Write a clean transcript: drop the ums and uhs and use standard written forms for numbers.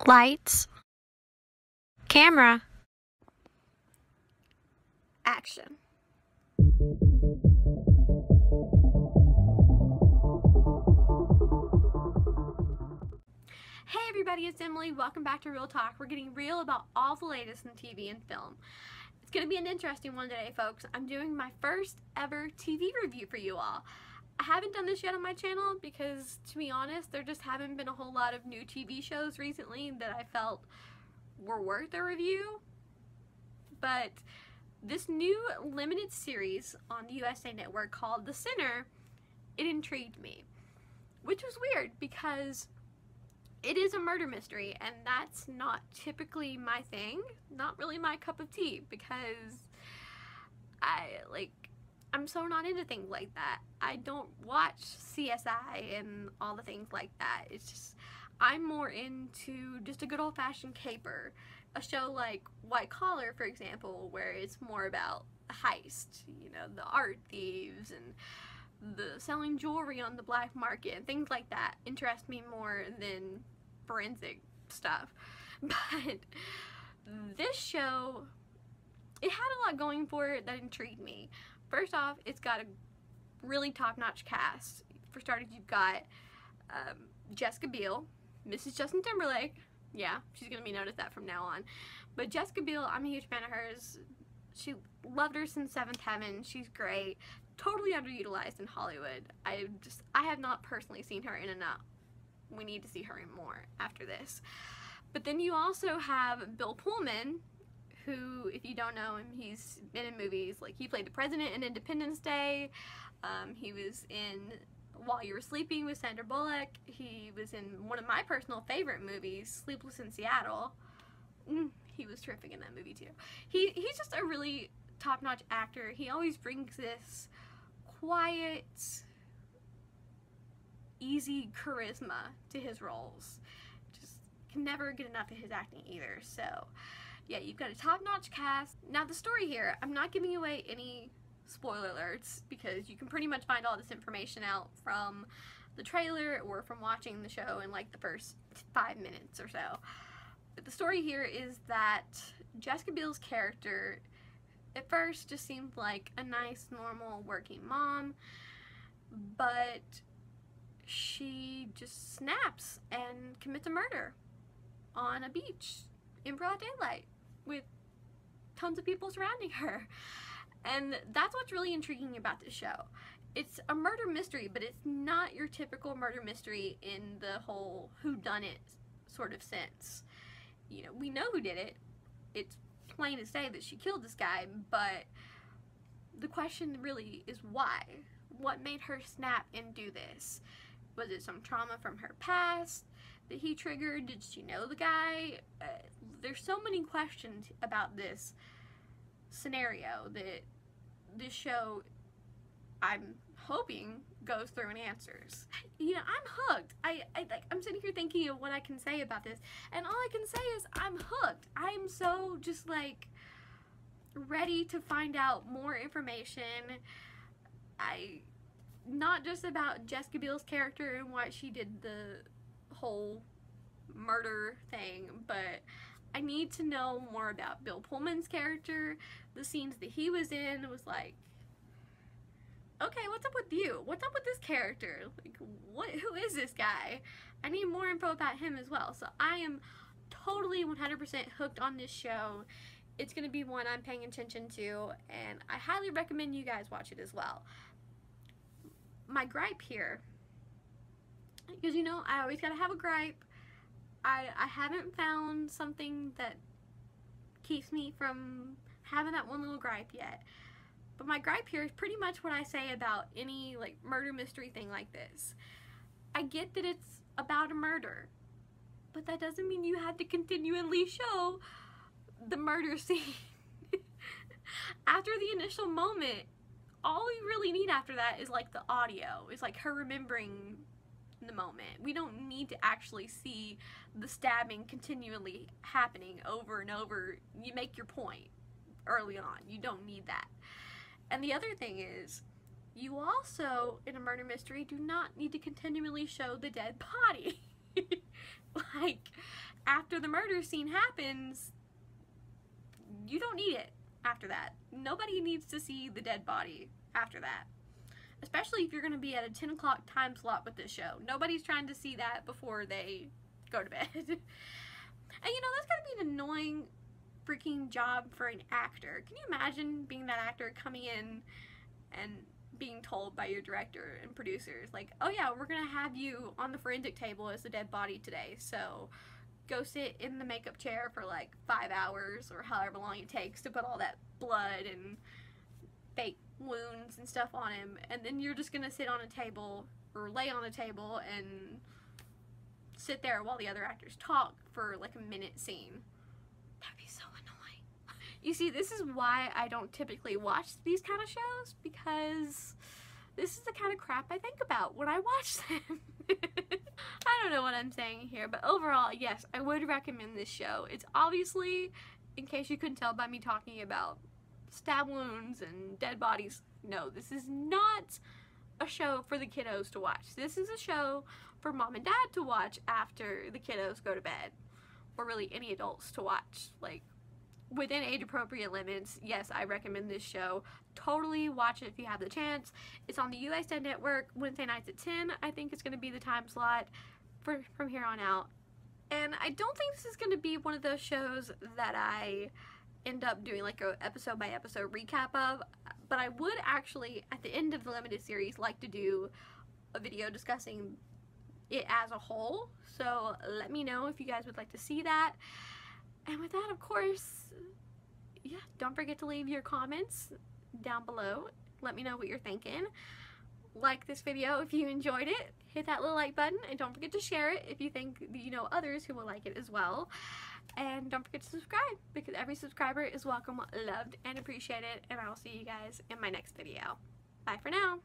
Lights. Camera. Action. Hey everybody, it's Emily. Welcome back to Real Talk. We're getting real about all the latest in TV and film. It's going to be an interesting one today, folks. I'm doing my first ever TV review for you all. I haven't done this yet on my channel because, to be honest, there just haven't been a whole lot of new TV shows recently that I felt were worth a review. But this new limited series on the USA Network called The Sinner, it intrigued me. Which was weird because it is a murder mystery, and that's not typically my thing. Not really my cup of tea, because I'm so not into things like that. I don't watch CSI and all the things like that. It's just, I'm more into just a good old-fashioned caper. A show like White Collar, for example, where it's more about a heist, you know, the art thieves and the selling jewelry on the black market and things like that interest me more than forensic stuff. But this show, it had a lot going for it that intrigued me. First off, it's got a really top-notch cast. For starters, you've got Jessica Biel, Mrs. Justin Timberlake. Yeah, she's gonna be known as that from now on. But Jessica Biel, I'm a huge fan of hers. She loved her since Seventh Heaven. She's great. Totally underutilized in Hollywood. I have not personally seen her in enough. We need to see her in more after this. But then you also have Bill Pullman, who, if you don't know him, he's been in movies. Like, he played the president in Independence Day. He was in While You Were Sleeping with Sandra Bullock. He was in one of my personal favorite movies, Sleepless in Seattle. He was terrific in that movie too. He's just a really top-notch actor. He always brings this quiet, easy charisma to his roles. Just can never get enough of his acting either. So yeah, you've got a top-notch cast. Now the story here, I'm not giving away any spoiler alerts because you can pretty much find all this information out from the trailer or from watching the show in like the first 5 minutes or so. But the story here is that Jessica Biel's character at first just seemed like a nice, normal, working mom, but she just snaps and commits a murder on a beach in broad daylight with tons of people surrounding her. And that's what's really intriguing about this show. It's a murder mystery, but it's not your typical murder mystery in the whole whodunit sort of sense. You know, we know who did it. It's plain to say that she killed this guy, but the question really is why? What made her snap and do this? Was it some trauma from her past that he triggered? Did she know the guy? There's so many questions about this scenario that this show, I'm hoping, goes through and answers. You know, I'm hooked. I'm sitting here thinking of what I can say about this, and all I can say is I'm hooked. I'm so just like ready to find out more information. Not just about Jessica Biel's character and why she did the whole murder thing, but I need to know more about Bill Pullman's character. The scenes that he was in was like, okay, what's up with you? What's up with this character? Like, who is this guy? I need more info about him as well. So I am totally 100% hooked on this show. It's going to be one I'm paying attention to, and I highly recommend you guys watch it as well. My gripe here, because you know, I always gotta have a gripe. I haven't found something that keeps me from having that one little gripe yet. But my gripe here is pretty much what I say about any like murder mystery thing like this. I get that it's about a murder, but that doesn't mean you have to continually show the murder scene. After the initial moment, all we really need after that is like the audio. It's like her remembering the moment. We don't need to actually see the stabbing continually happening over and over. You make your point early on. You don't need that. And the other thing is, you also, in a murder mystery, do not need to continually show the dead body. Like, after the murder scene happens, you don't need it after that. Nobody needs to see the dead body after that. Especially if you're going to be at a 10 o'clock time slot with this show. Nobody's trying to see that before they go to bed. And you know, that's gotta be an annoying freaking job for an actor. Can you imagine being that actor coming in and being told by your director and producers, like, oh yeah, we're gonna have you on the forensic table as the dead body today, so go sit in the makeup chair for like 5 hours or however long it takes to put all that blood and fake wounds and stuff on him, and then you're just gonna sit on a table or lay on a table and sit there while the other actors talk for like a minute scene. That'd be so annoying. You see, this is why I don't typically watch these kind of shows, because this is the kind of crap I think about when I watch them. I don't know what I'm saying here, but overall, yes, I would recommend this show. It's obviously, in case you couldn't tell by me talking about stab wounds and dead bodies, no, this is not a show for the kiddos to watch. This is a show for mom and dad to watch after the kiddos go to bed, or really any adults to watch, like within age appropriate limits. Yes, I recommend this show. Totally watch it if you have the chance. It's on the USA Network Wednesday nights at 10. I think it's going to be the time slot from here on out. And I don't think this is going to be one of those shows that I end up doing like a episode by episode recap of, but I would actually at the end of the limited series like to do a video discussing it as a whole, so let me know if you guys would like to see that. And with that, of course, yeah, don't forget to leave your comments down below. Let me know what you're thinking. Like this video if you enjoyed it, hit that little like button, and don't forget to share it if you think you know others who will like it as well. And don't forget to subscribe, because every subscriber is welcome, loved, and appreciated. And I will see you guys in my next video. Bye for now.